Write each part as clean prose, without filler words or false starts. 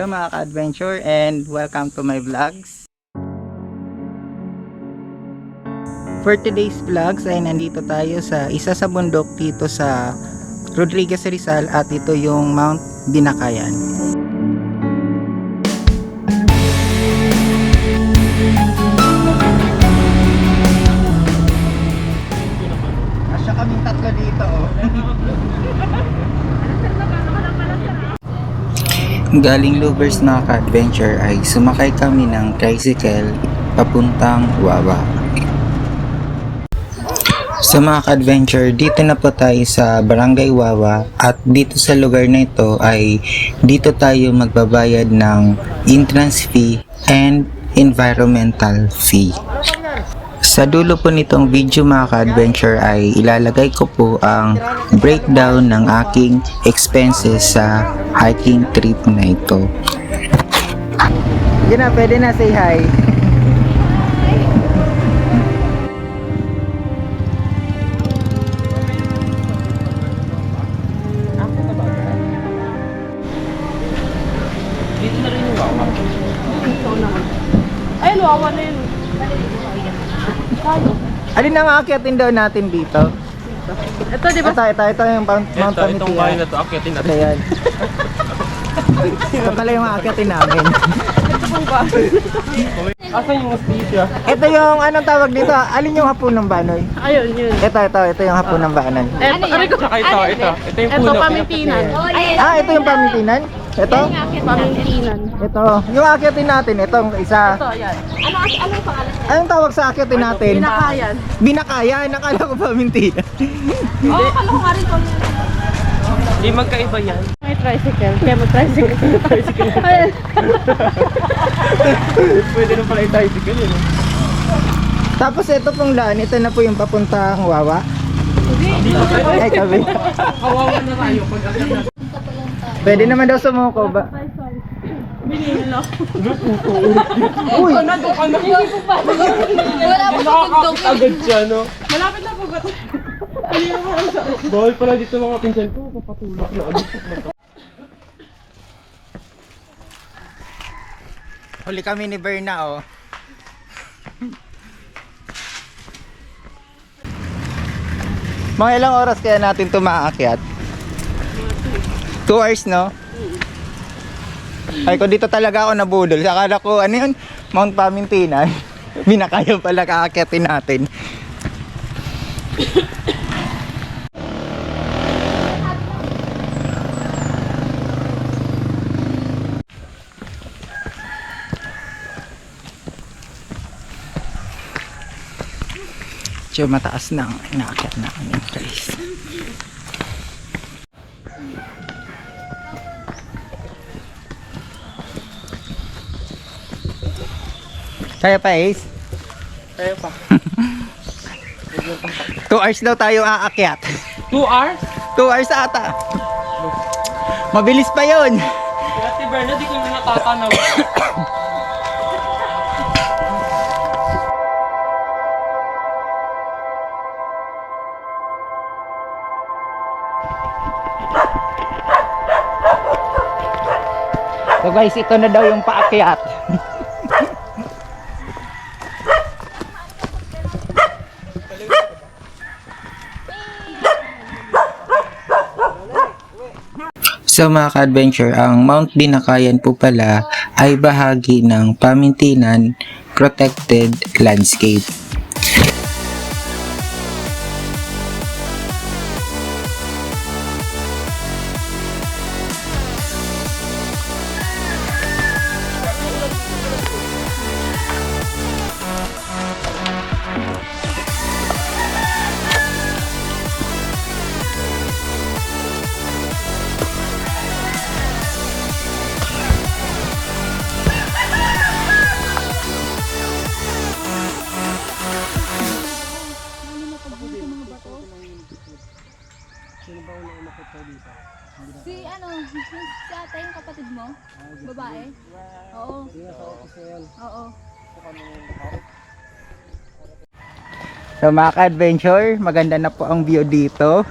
Hello mga ka-adventure and welcome to my vlogs. For today's vlogs ay nandito tayo sa isa sa bundok dito sa Rodriguez Rizal at ito yung Mount Binakayan. Asya kaming tatlo dito oh. Galing Lubers mga ka-adventure ay sumakay kami ng tricycle papuntang Wawa. So mga ka-adventure, dito na po tayo sa Barangay Wawa at dito sa lugar na ito ay dito tayo magbabayad ng entrance fee and environmental fee. Sa dulo po nitong video mga ka-adventure ay ilalagay ko po ang breakdown ng aking expenses sa hiking trip na ito. Yun na, pwede na, say hi. Dito na rin yung Wawa. Ayun, Wawa na yun. Alin ang aakyatin daw natin dito? Ito, di ba? Ito yung Mount Panitia. Itong bahay na to, akyatin natin. Ayan. Ito pala yung aakyatin namin. Ito pong ba? Asan yung hostisya? Ito yung anong tawag dito? Alin yung hapon ng banoy? Ayun, yun. Ito yung hapon ng banan. Ito, aray ko. Saka ito. Ito yung Ito, puno. pamintinan. Ah, ito yung pamintinan? Ito? Pamintinan. Ito. Yung aakyatin natin, itong isa. Ito, yan. Anong pangalan? Anong tawag sa aakyatin natin? Binakayan. Binakayan. Nakala ko pamintinan. Oo, kala ko nga rin ko. Hindi magkaiba yan. May tricycle. Kaya mag-tricycle. Ayun. Pwede na pala yung tricycle yun. Tapos ito pong daan, ito na po yung papuntang Wawa. Ay, sabi. Kawawa na tayo pag akyat natin. Pwede naman daw sumuko ba? Binili lang. Uy! Nandun ka na. Wala pa sa Nakakakit agad siya, no? Malapit na po ba? Bawal pala dito mga pinsan ko. Papatulak na agad. Huli kami ni Berna oh. Mga ilang oras kaya natin ito maakyat? 2 hours no? Ay ko dito talaga ako nabudol. Akala ko ano yun? Mount Pamintinan. Binakayan pala kaakyatin natin. So mataas na ang inaakyat namin yung place. Kaya pa Ace? Kaya pa. 2 hours daw tayo aakyat. 2 hours? 2 hours ata. Mabilis pa yun. Kaya si Berna, di ko na natatanaw. So guys, ito na daw yung paakyat. So mga ka-adventure, ang Mount Binakayan po pala ay bahagi ng Pamintinan Protected Landscape. Si ate yung kapatid mo? Babae? Oo. Oo. So mga ka-adventure, maganda na po ang view dito.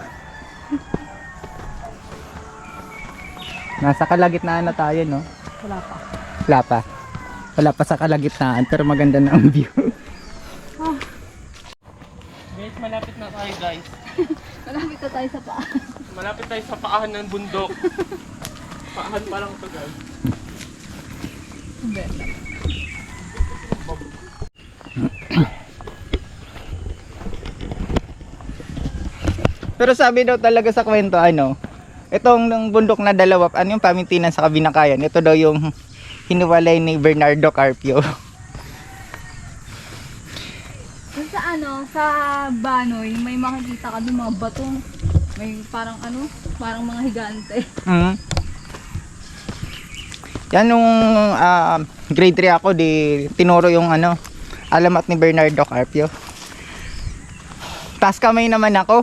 Nasa kalagitnaan na tayo, no? Wala pa. Wala pa. Wala pa sa kalagitnaan pero maganda na ang view. Guys, malapit na tayo guys. Malapit na tayo sa paa. Malapit tayo sa paahan ng bundok. Paahan pa lang ito guys. Pero sabi daw talaga sa kwento itong ng bundok na dalawa, yung pamintinan sa Kabinakayan, ito daw yung hiniwalay ni Bernardo Carpio. Dun sa sa Banoy, may makikita ka dun mga batong, may parang parang mga higante. Yan nung grade 3 ako, tinuro yung alamat ni Bernardo Carpio. Taas kamay naman ako.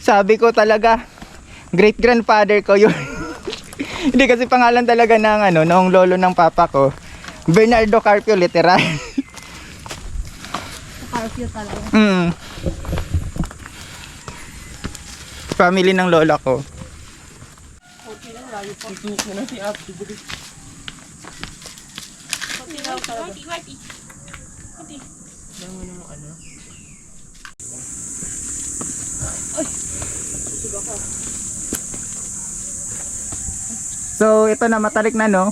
Sabi ko talaga, great grandfather ko yun. Hindi kasi pangalan talaga ng noong lolo ng papa ko, Bernardo Carpio literal. Carpio talaga. Family ng lola ko. Okay lang, layo pa. Ituok mo na si Ate. Lang mo naman So ito na, matalik na no.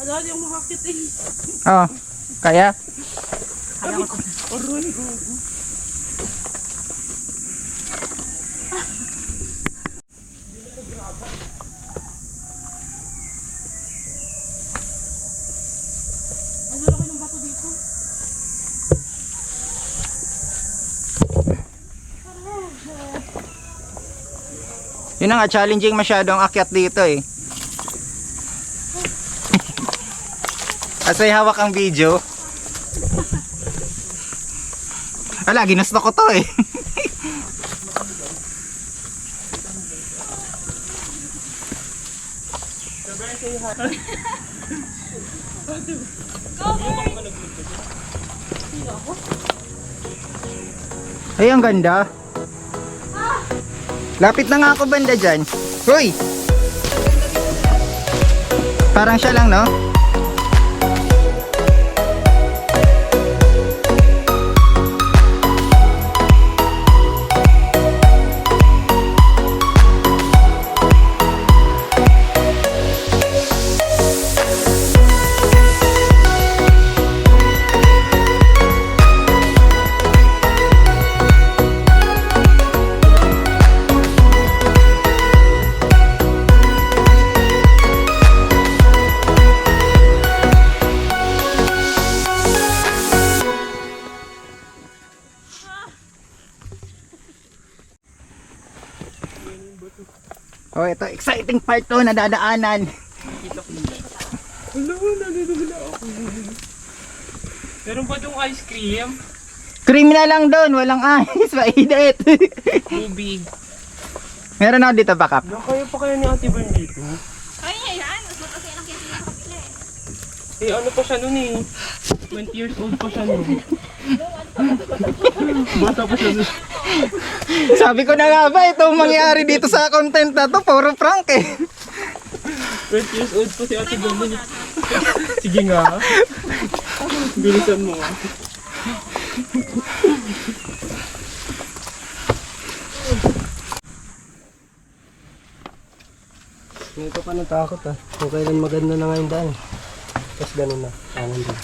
Ano, yung makakit eh. Oh, kaya? Aroy, go. Yun na nga, challenging masyado ang akyat dito eh. Kasi hawak ang video. Wala, ginusto ko to eh. Ay, ang ganda. Lapit na nga ako banda dyan. Hoy! Parang siya lang, no? Oh, ito exciting part to na dadaanan. Hello, nalilula ako. Meron ba itong ice cream? Cream na lang doon, walang ice, mainit. Tubig. Meron ako dito backup. Nakaya pa kaya ni Ate Bern dito? Ay, yan. Mas kasi lang kaya nakapila eh. Eh, ano pa siya nun eh? 20 years old pa siya nun. Bata pa siya nun. Sabi ko na nga ba, itong mangyari dito sa content na to, puro prank eh. 20 years old pa si Ate Bern. Sige nga. Bilisan mo. Hindi ko pa natakot kung kailan maganda na nga yung daan. Tapos ganun na. Tangan din.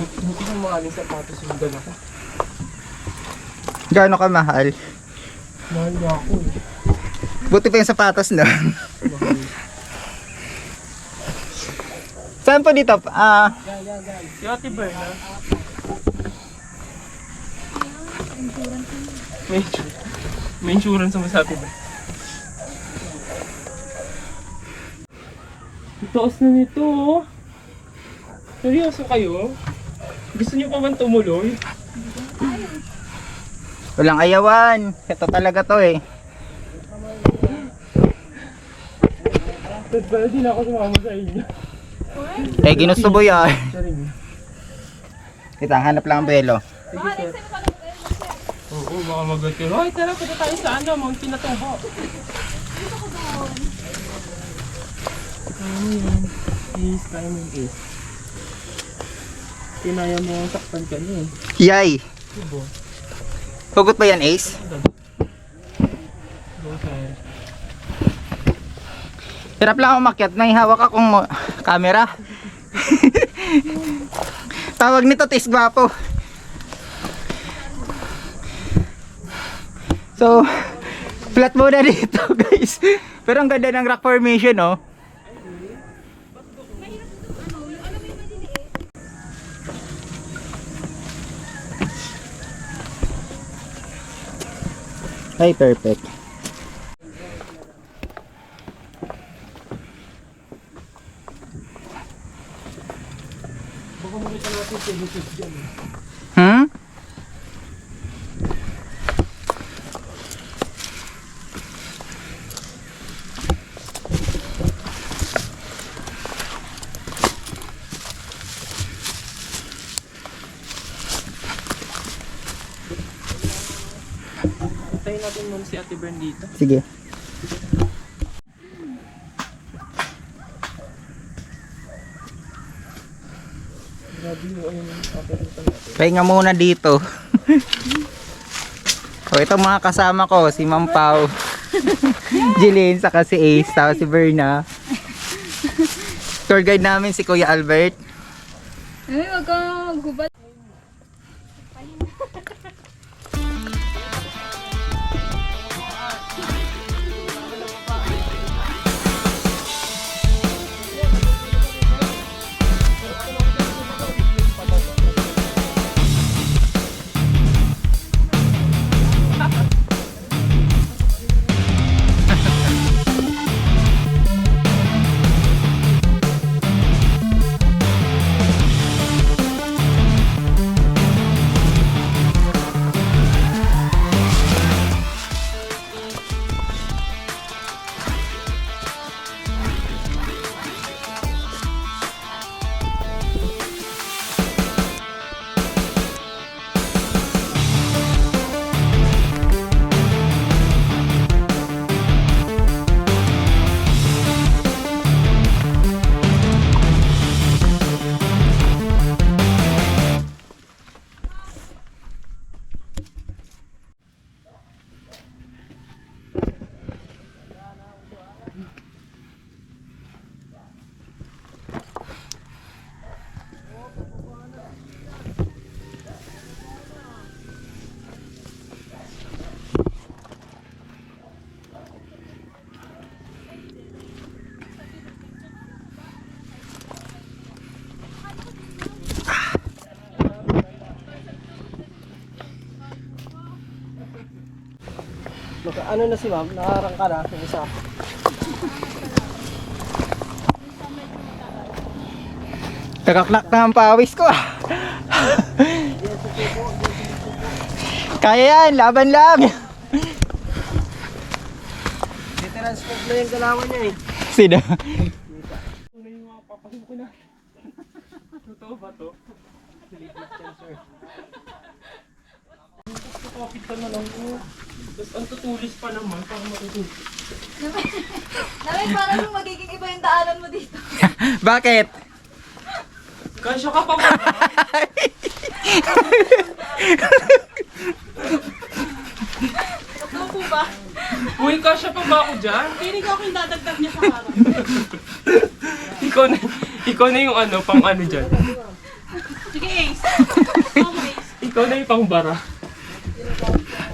Hindi ko maaling sapatos yung dala ko. Gaano ka mahal? Mahal niya ako eh. Buti pa yung sapatos na. Saan po dito? Si Ate Bern ha? May insurance naman sa Ate Bern. Itaas na nito oh. Seryoso kayo? Gusto niyo pa man tumuloy? Walang ayawan. Ito talaga to eh. Tad pala din ako sumama sa inyo. Eh, ginusto mo yan. Sorry. Kita, hanap lang ang belo. Sige sir. Oo, baka mag-atiro. Ay, tara, punta tayo sa Mount Pinatubo. Kaya mo yan. Ace, kaya mo yung ace. Kinaya mo ang saktan ka niya eh. Yay! Diba? Hugot ba yan, Ace? Go sir. Hirap lang ako makyat. May hawak akong camera. Tawag nito, Tis Gwapo. So, flat muna dito, guys. Pero ang ganda ng rock formation, oh. Ay, perfect. Hmm? Antayin natin muna si Ate Bern dito. Sige. Grabe yung operator natin. Pahinga muna dito. O, ito mga kasama ko, si Ma'am Pau, Jeline, saka si Ace, saka si Berna. Tour guide namin si Kuya Albert. Ay, wag kang maggubat. Ano na si ma'am? Nakaharang ka na yung isa. Nakaklak na ang pawis ko, ah. Kaya yan, laban lang. Transport na yung galawan niya eh. Sino? Ano yung mga papahin ko na? Totoo ba to? Kapit ka na lang ko. Tapos ang tutulis pa naman, parang matutulis. Namin, parang magiging iba yung daanan mo dito. Bakit? Kasya ka pa ba? Totoo po ba? Uy, kasya pa ba ako dyan? Piling ko ako yung dadagdag niya sa harap. Ikaw na yung ano, pang ano dyan. Sige, Ace. Mama, Ace. Ikaw na yung pang bara.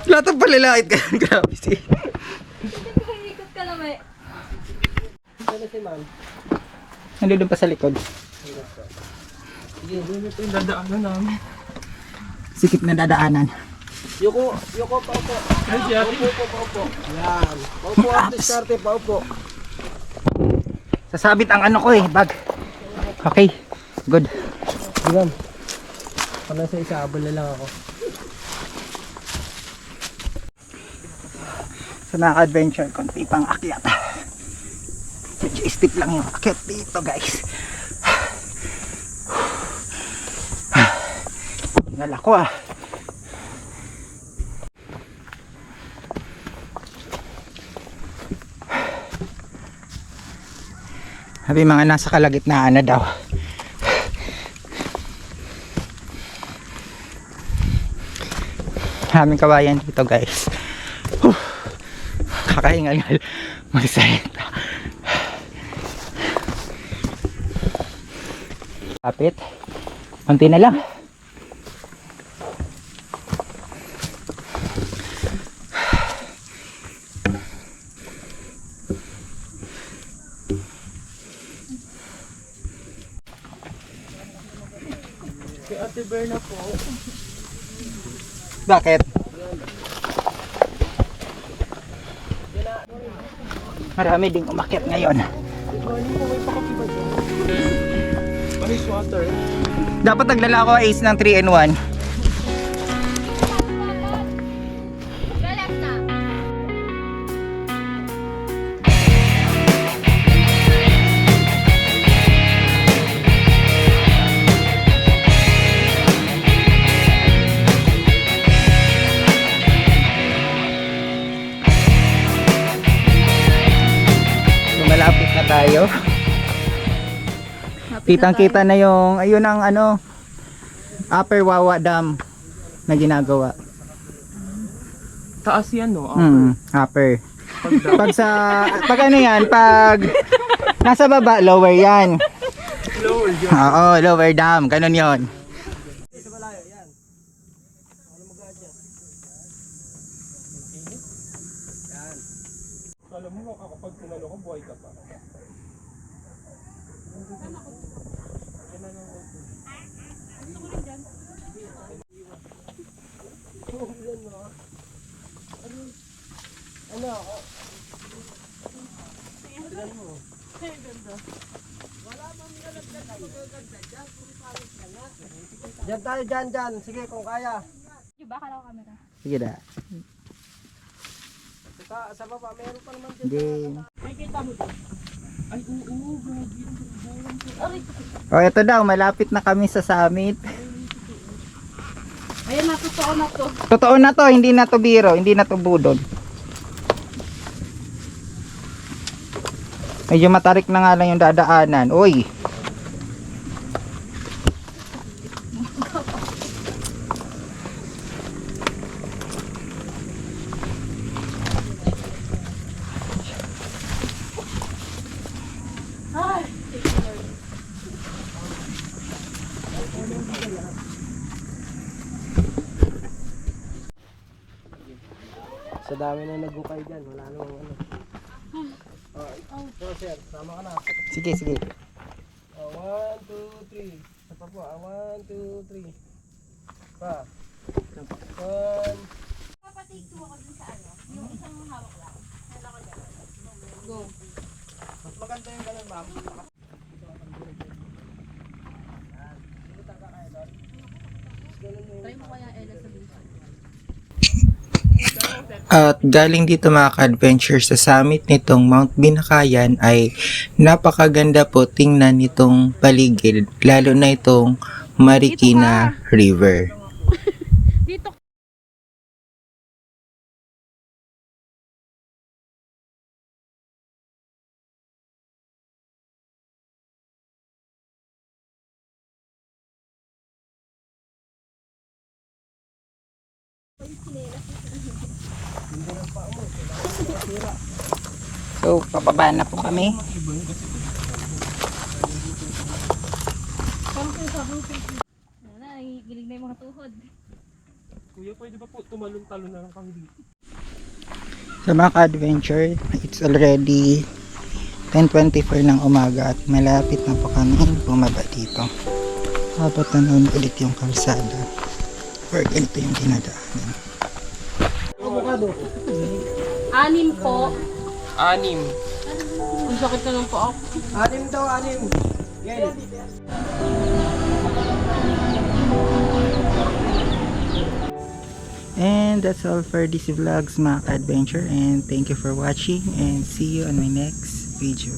Lahat ang palalait ka. Grabe si. Ikot ka naman eh. Ano si ma'am? Nandun pa sa likod. Sige, ito yung dadaanan namin. Sikip na dadaanan. Yuko, paupo. Ay, si ate. Paupo. Yan. Paupo at diskarte, paupo. Sasabit ang ano ko eh, bag. Okay, good. Di ma'am. Kung nasa isa, abol na lang ako. Sa mga adventure, konti pang akyat. Medyo steep lang yung akyat dito, guys. Nala ko, ah. Sabi mga nasa kalagitnaan na daw. Maraming kawayan dito guys. Kakaingal-ngal magsalita. Kapit. Konti na lang. Kay Ate Berna po. Bakit? Marami ding umakyat ngayon. Ice water. Dapat naglala ako Ace ng 3-in-1. Galap na. Malapit na tayo. Kitang-kita na yung ayun ang ano Upper Wawa Dam na ginagawa. Taas yan, no? Upper. Pag ano yan, pag nasa baba, lower yan. Lower yun. Oo, lower dam, ganun yon. Alam mo, kapag tinalo ko, buhay ka pa. Diyan tayo, dyan. Sige, kung kaya. Diba, kala ko camera. Sige na. Sa baba, meron pa naman dyan. Hindi. Nakikita mo doon. Ay, oo, grabe. Oh, ito daw, malapit na kami sa summit. Ayan na, totoo na to. Totoo na to, hindi na to biro, hindi na to budol. Medyo matarik na nga lang yung dadaanan. Uy! Sa dami na nagukay dyan, wala namang ano. So, sir, sama ka na. Sige, sige. 1, 2, 3. Isa pa po, 1, 2, 3. Pa. 1. Papatake 2 ako dun sa ano, yung isang hawak lang. Kala ko dyan. Go. Mas maganda yung ganun, ma'am. Try mo kaya Ella sa bisa. At galing dito mga ka-adventure sa summit nitong Mount Binakayan ay napakaganda po tingnan nitong paligid, lalo na itong Marikina River. Dito. So, pababa na po kami. Ano na, gilig na yung mga tuhod. Kuya, pwede ba po tumalon-talon na lang kami dito? Sa mga ka-adventure, it's already 10:24 ng umaga at malapit na po kami bumaba dito. Habang tanaw ulit yung kalsada. Or ganito yung dinadaanan. Avocado. 6 po. 6. Ang sakit na lang po ako. 6 daw, 6. Yan. And that's all for this vlogs mga ka-adventure, and thank you for watching and see you on my next video.